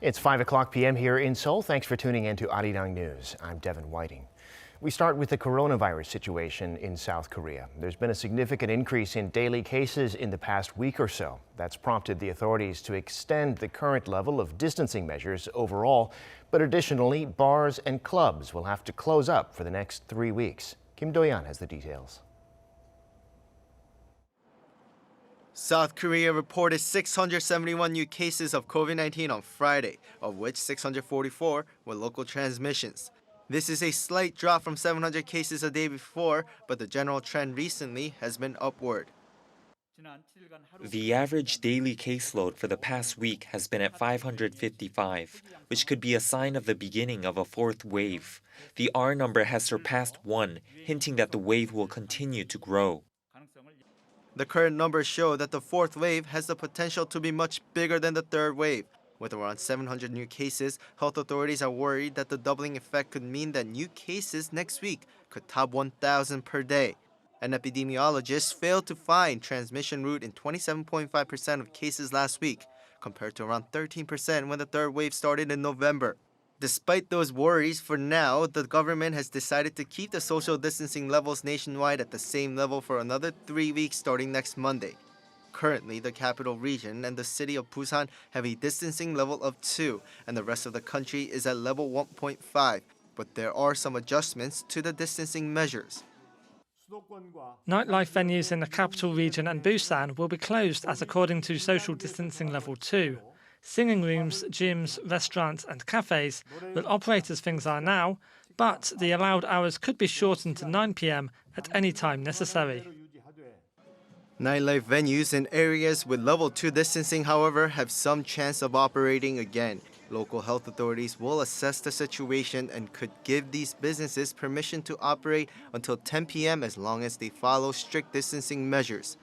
It's 5 p.m. here in Seoul. Thanks for tuning in to Arirang News. I'm Devin Whiting. We start with the coronavirus situation in South Korea. There's been a significant increase in daily cases in the past week or so. That's prompted the authorities to extend the current level of distancing measures overall. But additionally, bars and clubs will have to close up for the next 3 weeks. Kim Do-yeon has the details. South Korea reported 671 new cases of COVID-19 on Friday, of which 644 were local transmissions. This is a slight drop from 700 cases a day before, but the general trend recently has been upward. The average daily caseload for the past week has been at 555, which could be a sign of the beginning of a fourth wave. The R number has surpassed 1, hinting that the wave will continue to grow. The current numbers show that the fourth wave has the potential to be much bigger than the third wave. With around 700 new cases, health authorities are worried that the doubling effect could mean that new cases next week could top 1,000 per day. An epidemiologist failed to find transmission route in 27.5% of cases last week, compared to around 13% when the third wave started in November. Despite those worries, for now, the government has decided to keep the social distancing levels nationwide at the same level for another 3 weeks starting next Monday. Currently, the capital region and the city of Busan have a distancing level of 2, and the rest of the country is at level 1.5, but there are some adjustments to the distancing measures. Nightlife venues in the capital region and Busan will be closed as according to social distancing level 2. Singing rooms, gyms, restaurants and cafes will operate as things are now, but the allowed hours could be shortened to 9 p.m. at any time necessary. Nightlife venues in areas with level 2 distancing, however, have some chance of operating again. Local health authorities will assess the situation and could give these businesses permission to operate until 10 p.m. as long as they follow strict distancing measures.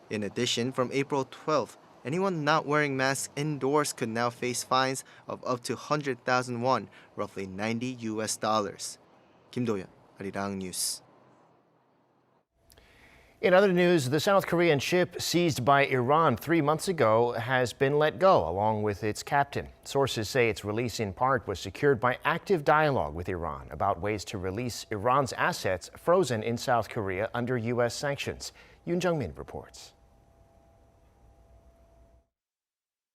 In addition, from April 12th, anyone not wearing masks indoors could now face fines of up to 100,000 won, roughly $90. Kim Do-yeon, Arirang News. In other news, the South Korean ship seized by Iran 3 months ago has been let go, along with its captain. Sources say its release in part was secured by active dialogue with Iran about ways to release Iran's assets frozen in South Korea under U.S. sanctions. Yoon Jung-min reports.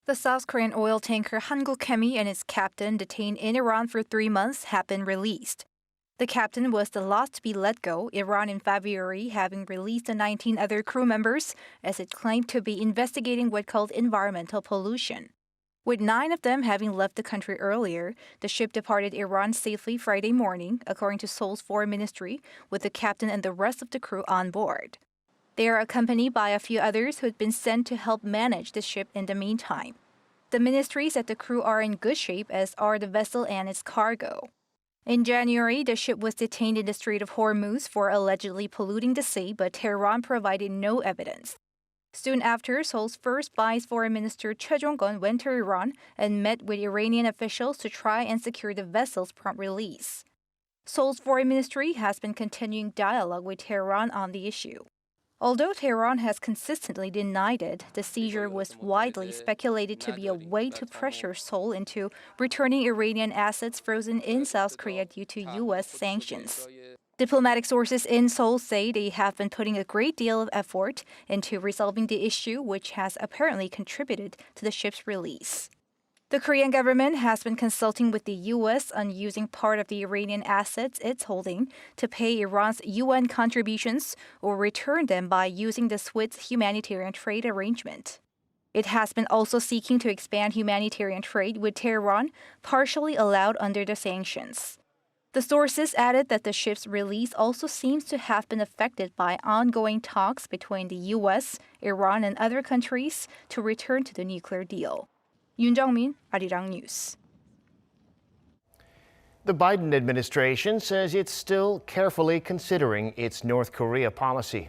The South Korean oil tanker Hangukhemi and its captain, detained in Iran for 3 months, have been released. The captain was the last to be let go, Iran in February having released the 19 other crew members as it claimed to be investigating what called environmental pollution. With 9 of them having left the country earlier, the ship departed Iran safely Friday morning, according to Seoul's foreign ministry, with the captain and the rest of the crew on board. They are accompanied by a few others who had been sent to help manage the ship in the meantime. The ministry said the crew are in good shape, as are the vessel and its cargo. In January, the ship was detained in the Strait of Hormuz for allegedly polluting the sea, but Tehran provided no evidence. Soon after, Seoul's first Vice Foreign Minister Choi Jong-gun went to Iran and met with Iranian officials to try and secure the vessel's prompt release. Seoul's foreign ministry has been continuing dialogue with Tehran on the issue. Although Tehran has consistently denied it, the seizure was widely speculated to be a way to pressure Seoul into returning Iranian assets frozen in South Korea due to U.S. sanctions. Diplomatic sources in Seoul say they have been putting a great deal of effort into resolving the issue, which has apparently contributed to the ship's release. The Korean government has been consulting with the U.S. on using part of the Iranian assets it's holding to pay Iran's UN contributions or return them by using the Swiss humanitarian trade arrangement. It has been also seeking to expand humanitarian trade with Tehran, partially allowed under the sanctions. The sources added that the ship's release also seems to have been affected by ongoing talks between the U.S., Iran, and other countries to return to the nuclear deal. Yoon Jung-min, Arirang News. The Biden administration says it's still carefully considering its North Korea policy,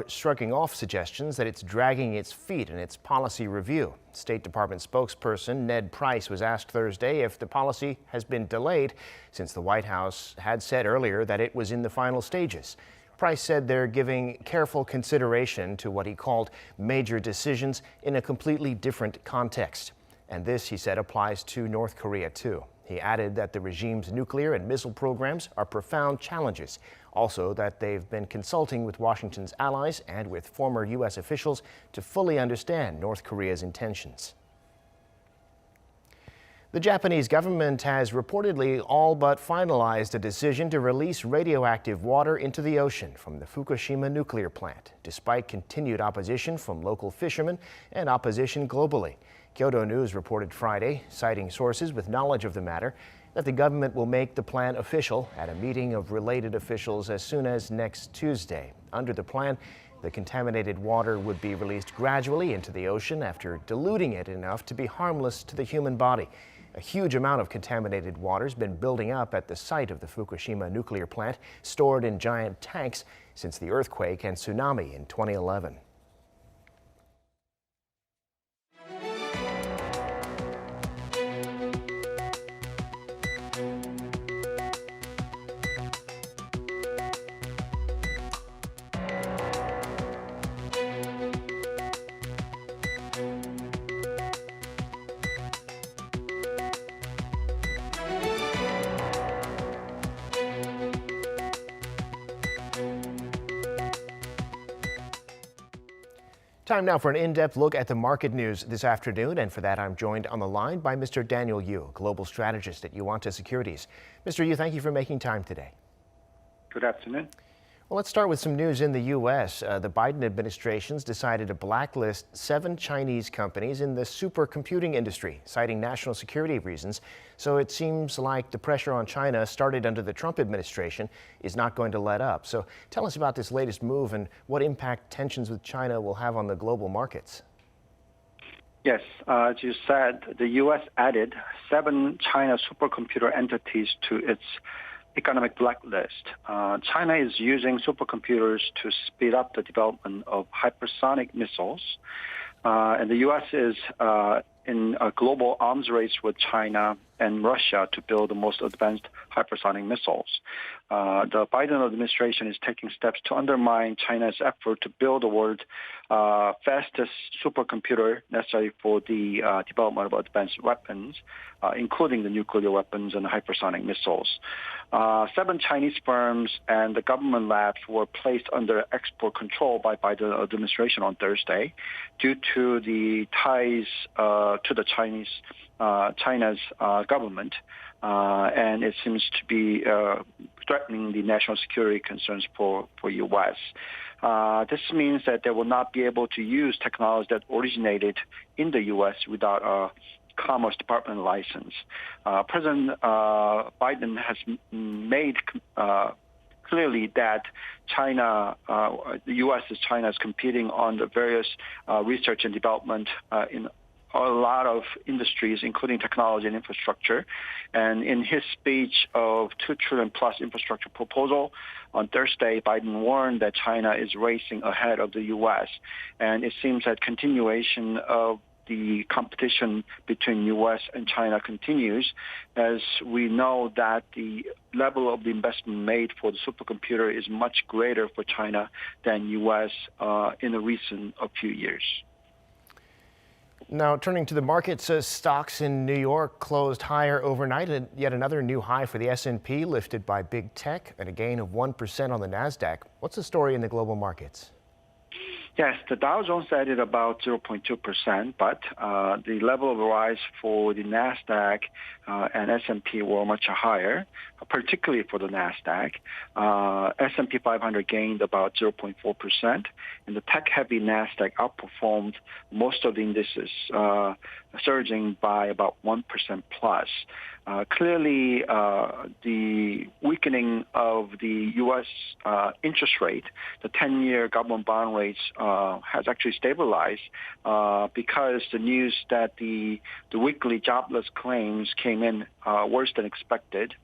shrugging off suggestions that it's dragging its feet in its policy review. State Department spokesperson Ned Price was asked Thursday if the policy has been delayed, since the White House had said earlier that it was in the final stages. Price said they're giving careful consideration to what he called major decisions in a completely different context. And this, he said, applies to North Korea too. He added that the regime's nuclear and missile programs are profound challenges. Also, that they've been consulting with Washington's allies and with former U.S. officials to fully understand North Korea's intentions. The Japanese government has reportedly all but finalized a decision to release radioactive water into the ocean from the Fukushima nuclear plant, despite continued opposition from local fishermen and opposition globally. Kyodo News reported Friday, citing sources with knowledge of the matter, that the government will make the plan official at a meeting of related officials as soon as next Tuesday. Under the plan, the contaminated water would be released gradually into the ocean after diluting it enough to be harmless to the human body. A huge amount of contaminated water has been building up at the site of the Fukushima nuclear plant, stored in giant tanks since the earthquake and tsunami in 2011. Time now for an in-depth look at the market news this afternoon, and for that I'm joined on the line by Mr. Daniel Yu, Global Strategist at Yuanta Securities. Mr. Yu, thank you for making time today. Good afternoon. Well, let's start with some news in the U.S. The Biden administration's decided to blacklist 7 Chinese companies in the supercomputing industry, citing national security reasons. So it seems like the pressure on China started under the Trump administration is not going to let up. So tell us about this latest move and what impact tensions with China will have on the global markets. Yes, as you said, the U.S. added 7 China supercomputer entities to its economic blacklist. China is using supercomputers to speed up the development of hypersonic missiles, and the U.S. is in a global arms race with China and Russia to build the most advanced hypersonic missiles. The Biden administration is taking steps to undermine China's effort to build the world's fastest supercomputer necessary for the development of advanced weapons, including the nuclear weapons and hypersonic missiles. 7 Chinese firms and the government labs were placed under export control by Biden administration on Thursday due to the ties to the China's government, and it seems to be threatening the national security concerns for U.S. This means that they will not be able to use technology that originated in the U.S. without a Commerce Department license. President Biden has made clearly that China, the U.S. and China is competing on the various research and development in a lot of industries, including technology and infrastructure. And in his speech of $2 trillion plus infrastructure proposal on Thursday, Biden warned that China is racing ahead of the U.S. And it seems that continuation of the competition between U.S. and China continues, as we know that the level of the investment made for the supercomputer is much greater for China than U.S. In the recent few years. Now, turning to the markets, stocks in New York closed higher overnight, and yet another new high for the S&P, lifted by big tech and a gain of 1% on the NASDAQ. What's the story in the global markets? Yes, the Dow Jones added about 0.2%, but the level of rise for the NASDAQ and S&P were much higher, particularly for the NASDAQ. S&P 500 gained about 0.4%, and the tech-heavy NASDAQ outperformed most of the indices, surging by about 1% plus. Clearly, the weakening of the U.S. interest rate, the 10-year government bond rates, has actually stabilized because the news that the weekly jobless claims came in worse than expected,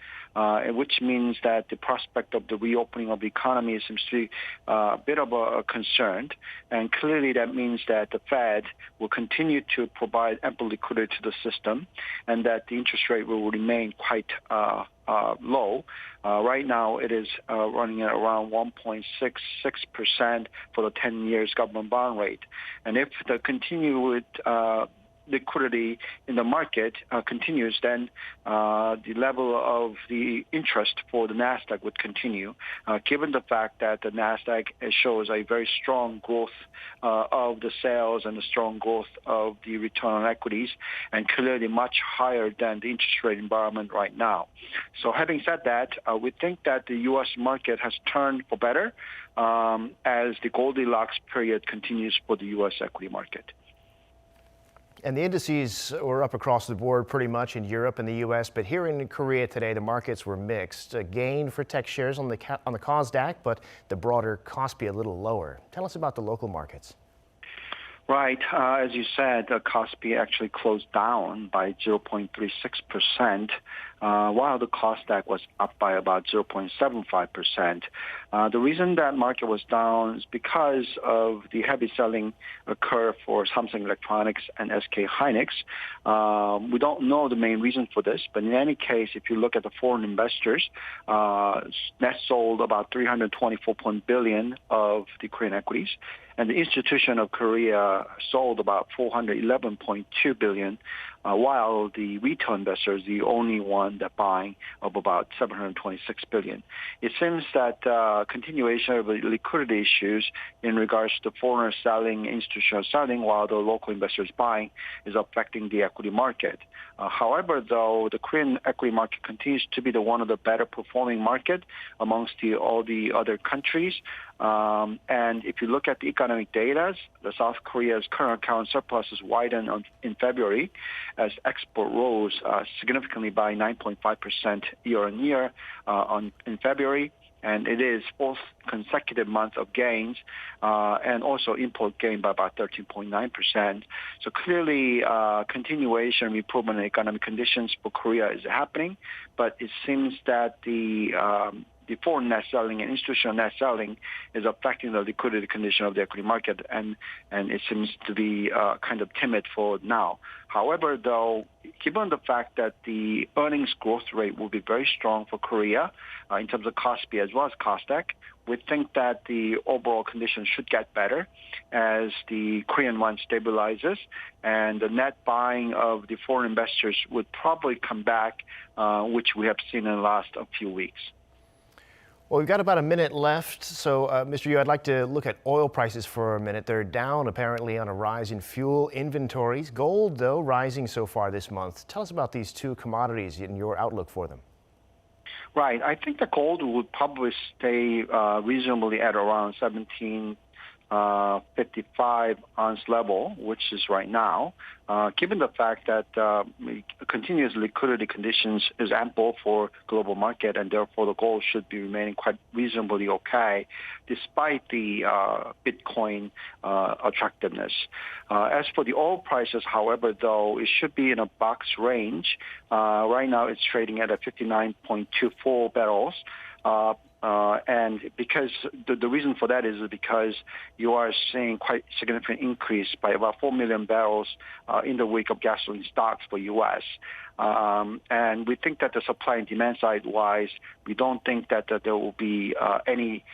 which means that the prospect of the reopening of the economy seems to be a bit of a concern. And clearly that means that the Fed will continue to provide ample liquidity to the system, and that the interest rate will remain quite low. Right now it is running at around 1.66% for the 10 years government bond rate. And if the continued liquidity in the market continues, then the level of the interest for the Nasdaq would continue, given the fact that the Nasdaq shows a very strong growth of the sales and the strong growth of the return on equities, and clearly much higher than the interest rate environment right now. So having said that, we think that the U.S. market has turned for better as the Goldilocks period continues for the U.S. equity market. And the indices were up across the board pretty much in Europe and the U.S., but here in Korea today, the markets were mixed. A gain for tech shares on the KOSDAQ, but the broader Kospi a little lower. Tell us about the local markets. Right. As you said, the Kospi actually closed down by 0.36%, while the KOSDAQ was up by about 0.75%. The reason that market was down is because of the heavy selling occur for Samsung Electronics and SK Hynix. We don't know the main reason for this, but in any case, if you look at the foreign investors, net sold about 324 billion of the Korean equities, and the Institution of Korea sold about 411.2 billion, while the retail investors, the only one that buying of about 726 billion. It seems that continuation of the liquidity issues in regards to foreigners selling, institutional selling, while the local investors buying is affecting the equity market. However, though, the Korean equity market continues to be one of the better performing market amongst all the other countries. And if you look at the economic data, the South Korea's current account surplus is widened in February as export rose significantly by 9.5% year on year in February. And it is fourth consecutive month of gains, and also import gain by about 13.9%. So clearly, continuation improvement in economic conditions for Korea is happening, but it seems that the foreign net selling and institutional net selling is affecting the liquidity condition of the equity market, and it seems to be kind of timid for now. However, though, given the fact that the earnings growth rate will be very strong for Korea in terms of Kospi as well as KOSDAQ, we think that the overall conditions should get better as the Korean won stabilizes, and the net buying of the foreign investors would probably come back, which we have seen in the last few weeks. Well, we've got about a minute left, so Mr. Yu, I'd like to look at oil prices for a minute. They're down apparently on a rise in fuel inventories. Gold, though, rising so far this month. Tell us about these two commodities and your outlook for them. Right. I think the gold would probably stay reasonably at around 17.55 ounce level, which is right now, given the fact that continuous liquidity conditions is ample for global market, and therefore the gold should be remaining quite reasonably okay, despite the Bitcoin attractiveness. As for the oil prices, however, though, it should be in a box range. Right now it's trading at a 59.24 barrels. And because the reason for that is because you are seeing quite significant increase by about 4 million barrels in the wake of gasoline stocks for U.S. And we think that the supply and demand side wise, we don't think that there will be any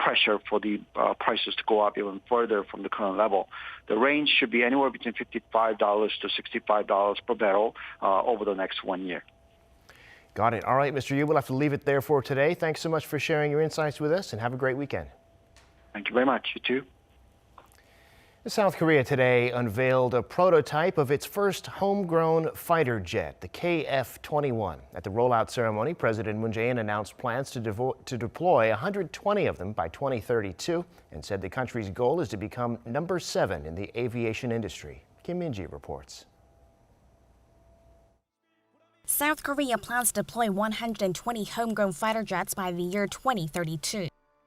pressure for the prices to go up even further from the current level. The range should be anywhere between $55 to $65 per barrel over the next 1 year. Got it. All right, Mr. Yu, we'll have to leave it there for today. Thanks so much for sharing your insights with us, and have a great weekend. Thank you very much. You too. South Korea today unveiled a prototype of its first homegrown fighter jet, the KF-21. At the rollout ceremony, President Moon Jae-in announced plans to deploy 120 of them by 2032 and said the country's goal is to become number 7 in the aviation industry. Kim Min-ji reports. South Korea plans to deploy 120 homegrown fighter jets by the year 2032.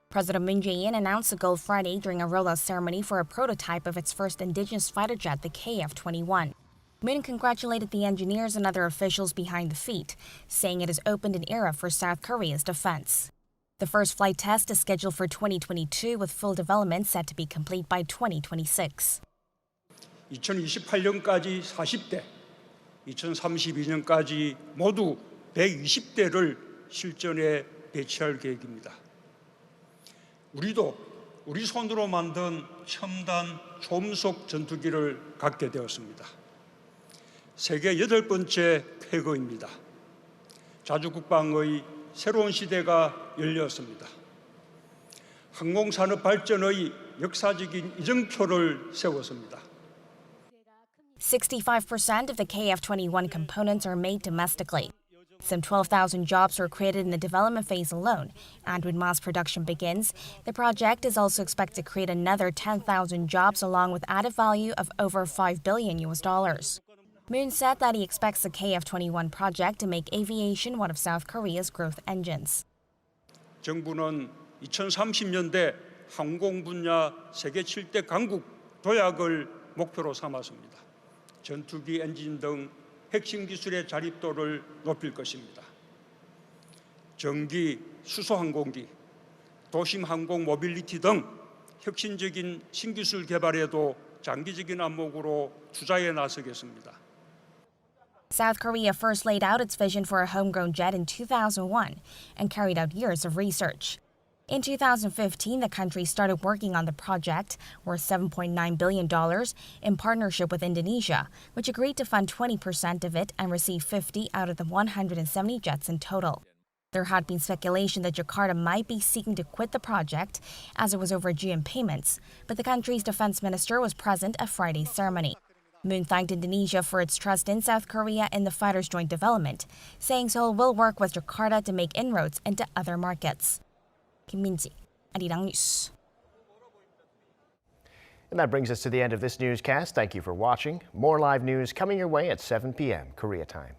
President Moon Jae-in announced the goal Friday during a rollout ceremony for a prototype of its first indigenous fighter jet, the KF-21. Moon congratulated the engineers and other officials behind the feat, saying it has opened an era for South Korea's defense. The first flight test is scheduled for 2022, with full development set to be complete by 2026. 2028년까지 40대, 2032년까지 모두 120대를 실전에 배치할 계획입니다. 우리도 우리 손으로 만든 첨단 초음속 전투기를 갖게 되었습니다. 세계 8번째 쾌거입니다. 자주국방의 새로운 시대가 열렸습니다. 항공산업 발전의 역사적인 이정표를 세웠습니다. 65% of the KF-21 components are made domestically. Some 12,000 jobs were created in the development phase alone, and when mass production begins, the project is also expected to create another 10,000 jobs along with added value of over $5 billion. Moon said that he expects the KF-21 project to make aviation one of South Korea's growth engines. 정부는 2030년대 항공 분야 세계 7대 강국 도약을 목표로 삼았습니다. 전투기 엔진 등 핵심 기술의 자립도를 높일 것입니다. 전기, 수소항공기, 도심 항공 모빌리티 등 혁신적인 신기술 개발에도 장기적인 안목으로 투자에 나서겠습니다. South Korea first laid out its vision for a homegrown jet in 2001 and carried out years of research. In 2015, the country started working on the project, worth $7.9 billion, in partnership with Indonesia, which agreed to fund 20% of it and receive 50 out of the 170 jets in total. There had been speculation that Jakarta might be seeking to quit the project as it was overdue in payments, but the country's defense minister was present at Friday's ceremony. Moon thanked Indonesia for its trust in South Korea in the fighter's joint development, saying Seoul will work with Jakarta to make inroads into other markets. 김민지, 아리랑 뉴스. And that brings us to the end of this newscast. Thank you for watching. More live news coming your way at 7 p.m. Korea time.